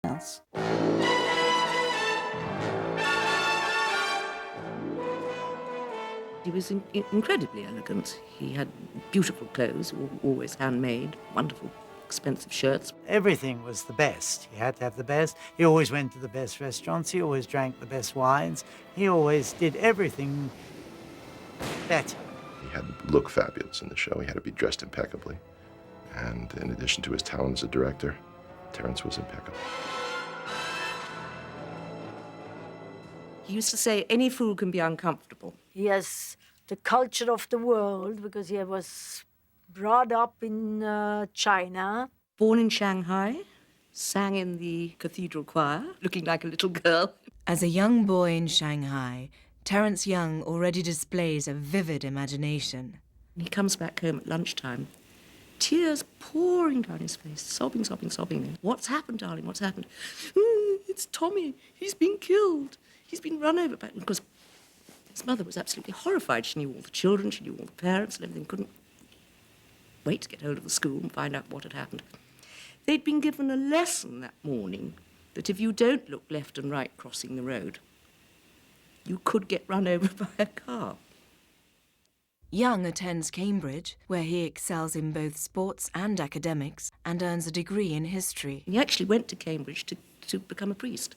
else. He was incredibly elegant. He had beautiful clothes, always handmade, wonderful, expensive shirts. Everything was the best. He had to have the best. He always went to the best restaurants. He always drank the best wines. He always did everything better. He had to look fabulous in the show. He had to be dressed impeccably. And in addition to his talent as a director, Terence was impeccable. He used to say, any fool can be uncomfortable. He has the culture of the world because he was brought up in China. Born in Shanghai, sang in the cathedral choir, looking like a little girl. As a young boy in Shanghai, Terence Young already displays a vivid imagination. He comes back home at lunchtime, tears pouring down his face, sobbing, sobbing, sobbing. What's happened, darling? What's happened? It's Tommy. He's been killed. He's been run over by... Because his mother was absolutely horrified. She knew all the children, she knew all the parents and everything. Couldn't wait to get hold of the school and find out what had happened. They'd been given a lesson that morning that if you don't look left and right crossing the road, you could get run over by a car. Young attends Cambridge, where he excels in both sports and academics, and earns a degree in history. He actually went to Cambridge to become a priest.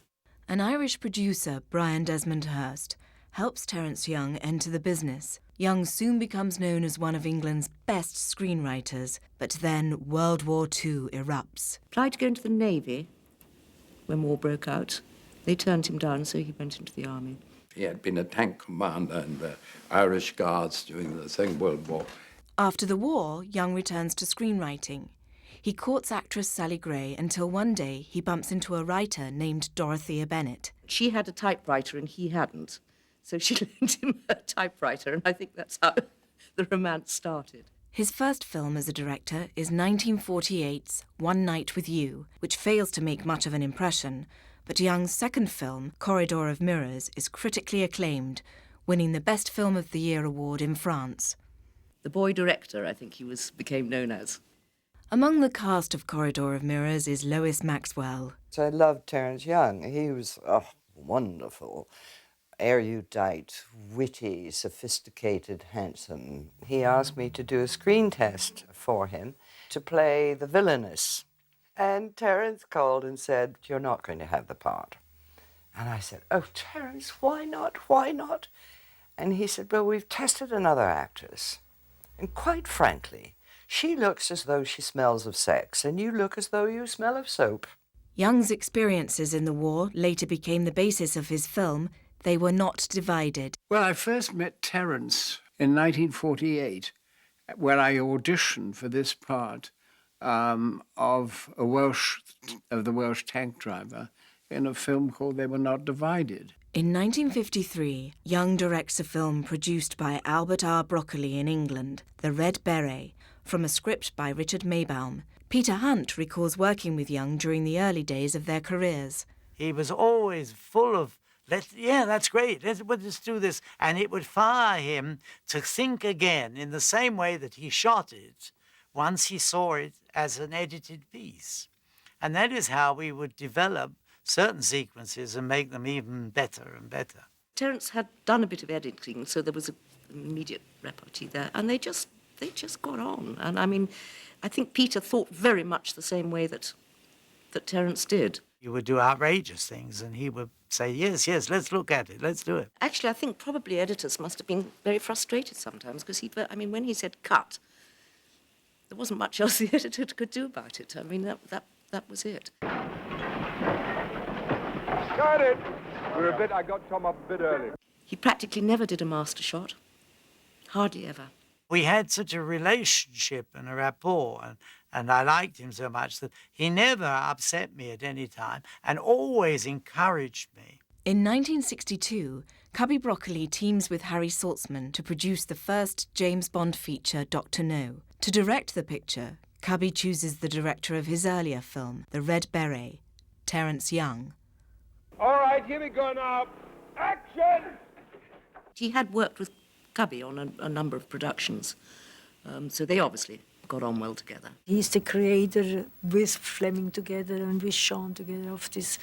An Irish producer, Brian Desmond Hurst, helps Terence Young enter the business. Young soon becomes known as one of England's best screenwriters, but then World War II erupts. Applied to go into the Navy when war broke out. They turned him down, so he went into the army. He had been a tank commander in the Irish Guards during the Second World War. After the war, Young returns to screenwriting. He courts actress Sally Gray until one day he bumps into a writer named Dorothea Bennett. She had a typewriter and he hadn't, so she lent him a typewriter, and I think that's how the romance started. His first film as a director is 1948's One Night with You, which fails to make much of an impression, but Young's second film, Corridor of Mirrors, is critically acclaimed, winning the Best Film of the Year award in France. The boy director, I think he became known as. Among the cast of Corridor of Mirrors is Lois Maxwell. So I loved Terence Young. He was wonderful, erudite, witty, sophisticated, handsome. He asked me to do a screen test for him to play the villainess. And Terence called and said, "You're not going to have the part." And I said, "Oh, Terence, why not? Why not?" And he said, "Well, we've tested another actress. And quite frankly, she looks as though she smells of sex, and you look as though you smell of soap." Young's experiences in the war later became the basis of his film They Were Not Divided. Well, I first met Terence in 1948, where I auditioned for this part of the Welsh tank driver in a film called They Were Not Divided. In 1953, Young directs a film produced by Albert R. Broccoli in England, The Red Beret, from a script by Richard Maybaum. Peter Hunt recalls working with Young during the early days of their careers. He was always full of, that's great, let's do this. And it would fire him to think again in the same way that he shot it once he saw it as an edited piece. And that is how we would develop certain sequences and make them even better and better. Terence had done a bit of editing, so there was an immediate repartee there, and they just got on. And I mean, I think Peter thought very much the same way that Terence did. You would do outrageous things, and he would say, yes, let's look at it, let's do it. Actually, I think probably editors must have been very frustrated sometimes, because when he said cut, there wasn't much else the editor could do about it. I mean, that was it. Got it! I got Tom up a bit early. He practically never did a master shot. Hardly ever. We had such a relationship and a rapport, and I liked him so much that he never upset me at any time and always encouraged me. In 1962, Cubby Broccoli teams with Harry Saltzman to produce the first James Bond feature, Dr. No. To direct the picture, Cubby chooses the director of his earlier film, The Red Beret, Terence Young. All right, here we go now. Action! He had worked with Cubby on a number of productions, so they obviously got on well together. He's the creator with Fleming together and with Sean together of this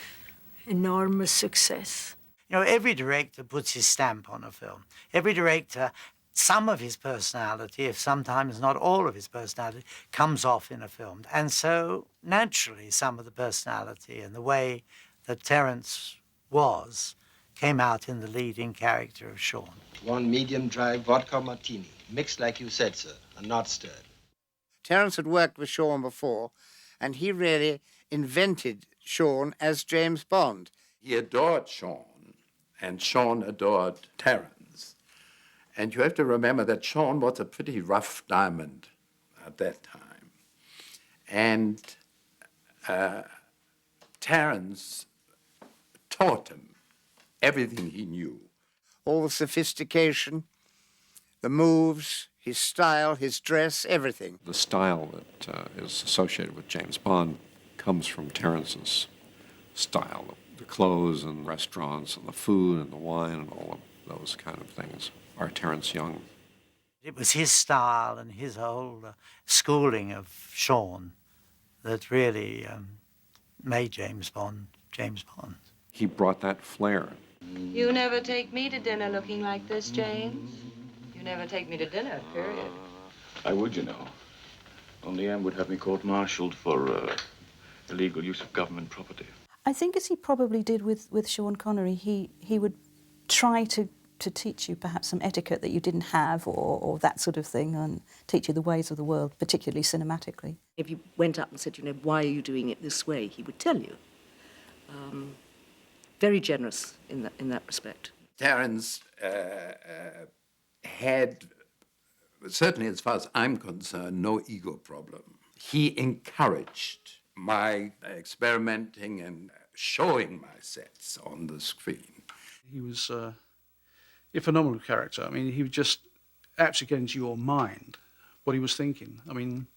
enormous success. You know, every director puts his stamp on a film. Every director, some of his personality, if sometimes not all of his personality, comes off in a film. And so, naturally, some of the personality and the way that Terence was came out in the leading character of Sean. 1 medium dry vodka martini, mixed like you said, sir, and not stirred. Terence had worked with Sean before, and he really invented Sean as James Bond. He adored Sean, and Sean adored Terence. And you have to remember that Sean was a pretty rough diamond at that time. And Terence taught him everything he knew. All the sophistication, the moves, his style, his dress, everything. The style that is associated with James Bond comes from Terence's style. The clothes and restaurants and the food and the wine and all of those kind of things are Terence Young. It was his style and his whole schooling of Sean that really made James Bond James Bond. He brought that flair. You never take me to dinner looking like this, James. You never take me to dinner, period. I would, you know. Only Anne would have me court-martialed for illegal use of government property. I think, as he probably did with Sean Connery, he would try to teach you perhaps some etiquette that you didn't have or that sort of thing, and teach you the ways of the world, particularly cinematically. If you went up and said, you know, why are you doing it this way, he would tell you. Very generous in that respect. Terence had, certainly as far as I'm concerned, no ego problem. He encouraged my experimenting and showing my sets on the screen. He was a phenomenal character. I mean, he would just absolutely get into your mind what he was thinking. I mean,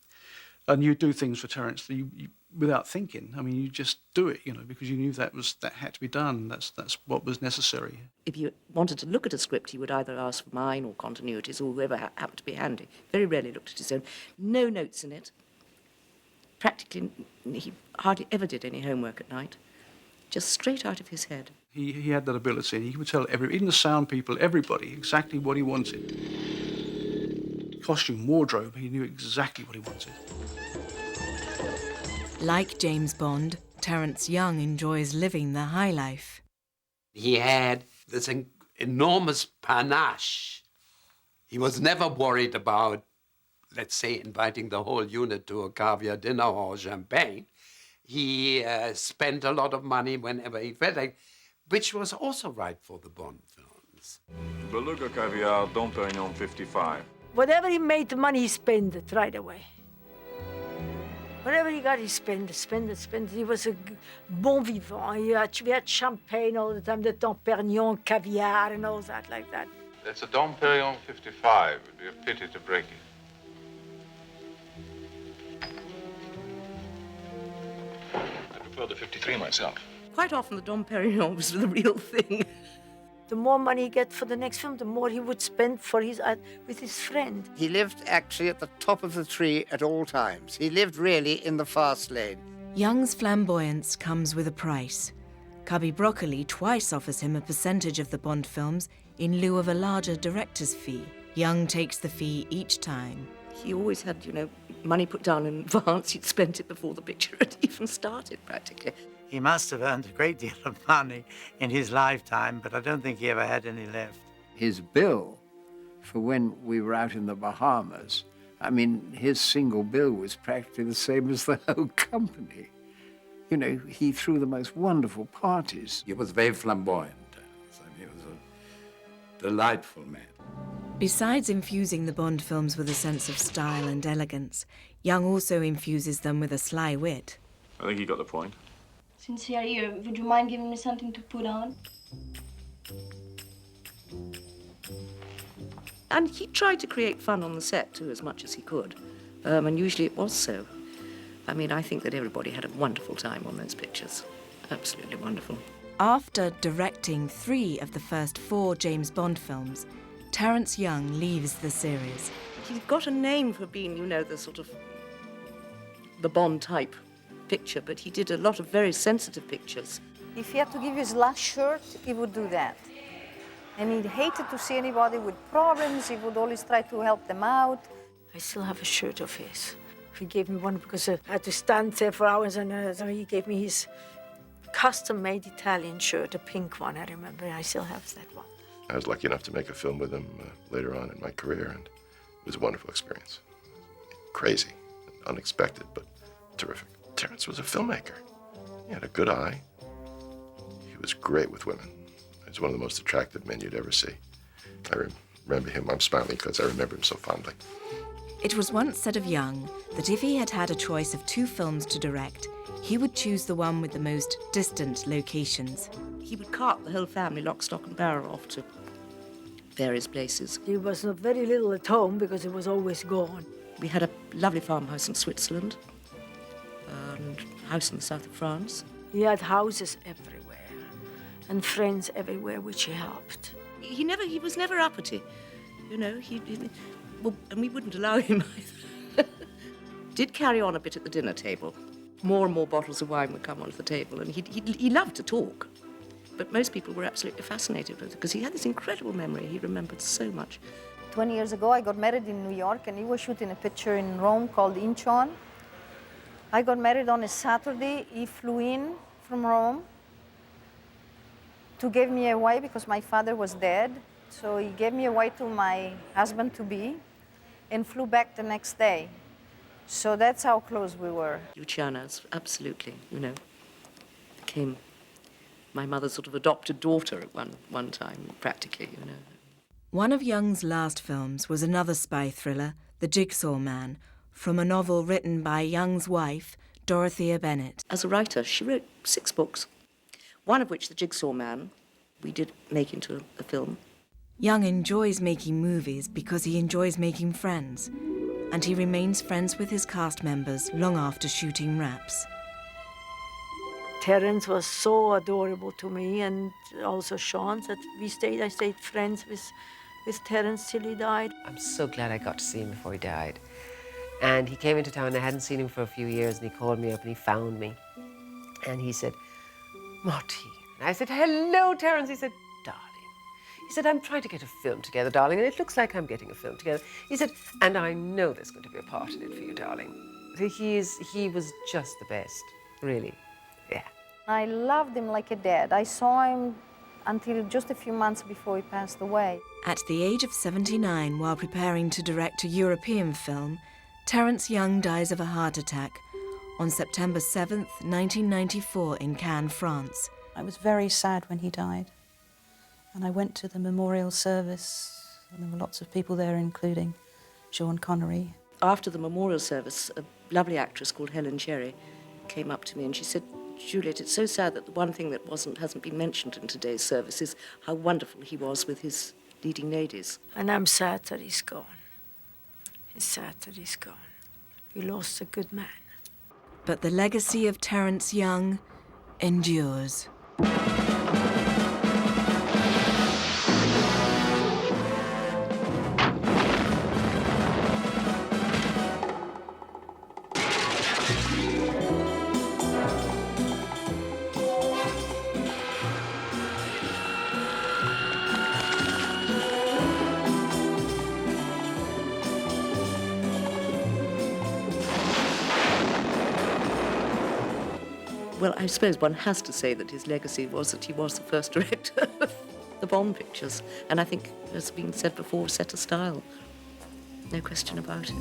and you do things for Terence that you without thinking. I mean, you just do it, you know, because you knew that had to be done. That's what was necessary. If you wanted to look at a script, he would either ask for mine or continuities or whoever happened to be handy. Very rarely looked at his own. No notes in it. Practically, he hardly ever did any homework at night. Just straight out of his head. He had that ability, and he would tell even the sound people, everybody, exactly what he wanted. Costume, wardrobe, he knew exactly what he wanted. Like James Bond, Terence Young enjoys living the high life. He had this enormous panache. He was never worried about, let's say, inviting the whole unit to a caviar dinner or champagne. He spent a lot of money whenever he felt like, which was also right for the Bond films. Beluga caviar, Dom Perignon 55. Whatever he made the money, he spent it right away. Whatever he got, he spent it. He was a bon vivant. We had champagne all the time, the Dom Perignon, caviar and all that like that. That's a Dom Perignon 55. It would be a pity to break it. I prefer the 53 myself. Quite often the Dom Perignon was the real thing. The more money he get for the next film, the more he would spend for with his friend. He lived actually at the top of the tree at all times. He lived really in the fast lane. Young's flamboyance comes with a price. Cubby Broccoli twice offers him a percentage of the Bond films in lieu of a larger director's fee. Young takes the fee each time. He always had, you know, money put down in advance. He'd spent it before the picture had even started, practically. He must have earned a great deal of money in his lifetime, but I don't think he ever had any left. His bill for when we were out in the Bahamas, I mean, his single bill was practically the same as the whole company. You know, he threw the most wonderful parties. He was very flamboyant. He was a delightful man. Besides infusing the Bond films with a sense of style and elegance, Young also infuses them with a sly wit. I think he got the point. Since you're here, would you mind giving me something to put on? And he tried to create fun on the set, too, as much as he could. And usually it was so. I mean, I think that everybody had a wonderful time on those pictures. Absolutely wonderful. After directing 3 of the first 4 James Bond films, Terence Young leaves the series. He's got a name for being, you know, the sort of the Bond type picture, but he did a lot of very sensitive pictures. If he had to give you his last shirt, he would do that. And he hated to see anybody with problems. He would always try to help them out. I still have a shirt of his. He gave me one because I had to stand there for hours, and so he gave me his custom-made Italian shirt, a pink one, I remember. I still have that one. I was lucky enough to make a film with him later on in my career, and it was a wonderful experience. Crazy, unexpected, but terrific. Terence was a filmmaker. He had a good eye. He was great with women. He was one of the most attractive men you'd ever see. I remember him. I'm smiling because I remember him so fondly. It was once said of Young that if he had had a choice of 2 films to direct, he would choose the one with the most distant locations. He would cart the whole family, lock, stock and barrel, off to various places. He was not very little at home because he was always gone. We had a lovely farmhouse in Switzerland and a house in the south of France. He had houses everywhere and friends everywhere which he helped. He was never uppity, you know. Well, and we wouldn't allow him either. Did carry on a bit at the dinner table. More and more bottles of wine would come onto the table, and he loved to talk. But most people were absolutely fascinated with it because he had this incredible memory. He remembered so much. 20 years ago, I got married in New York, and he was shooting a picture in Rome called Incheon. I got married on a Saturday. He flew in from Rome to give me away because my father was dead. So he gave me away to my husband-to-be and flew back the next day. So that's how close we were. Luciana's, absolutely, you know, became my mother's sort of adopted daughter at one time, practically, you know. One of Young's last films was another spy thriller, The Jigsaw Man, from a novel written by Young's wife, Dorothea Bennett. As a writer, she wrote 6 books, one of which, The Jigsaw Man, we did make into a film. Young enjoys making movies because he enjoys making friends, and he remains friends with his cast members long after shooting wraps. Terence was so adorable to me, and also Sean, that I stayed friends with Terence till he died. I'm so glad I got to see him before he died. And he came into town, and I hadn't seen him for a few years, and he called me up and he found me. And he said, Martine. And I said, hello, Terence. He said, darling. He said, I'm trying to get a film together, darling, and it looks like I'm getting a film together. He said, and I know there's going to be a part in it for you, darling. He was just the best, really, yeah. I loved him like a dad. I saw him until just a few months before he passed away. At the age of 79, while preparing to direct a European film, Terence Young dies of a heart attack on September 7th, 1994 in Cannes, France. I was very sad when he died. And I went to the memorial service, and there were lots of people there, including Sean Connery. After the memorial service, a lovely actress called Helen Cherry came up to me and she said, Juliet, it's so sad that the one thing that hasn't been mentioned in today's service is how wonderful he was with his leading ladies. And I'm sad that he's gone. It's sad that he's gone. We lost a good man. But the legacy of Terence Young endures. Well, I suppose one has to say that his legacy was that he was the first director of the Bond pictures, and I think, as has been said before, set a style. No question about it.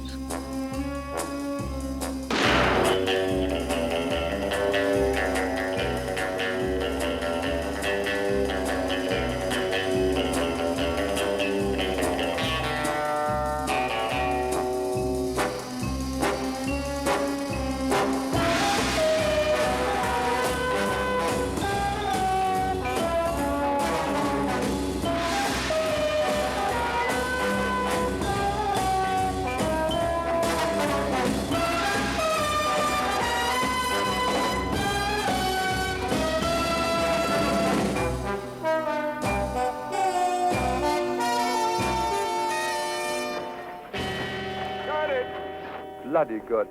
Bloody good.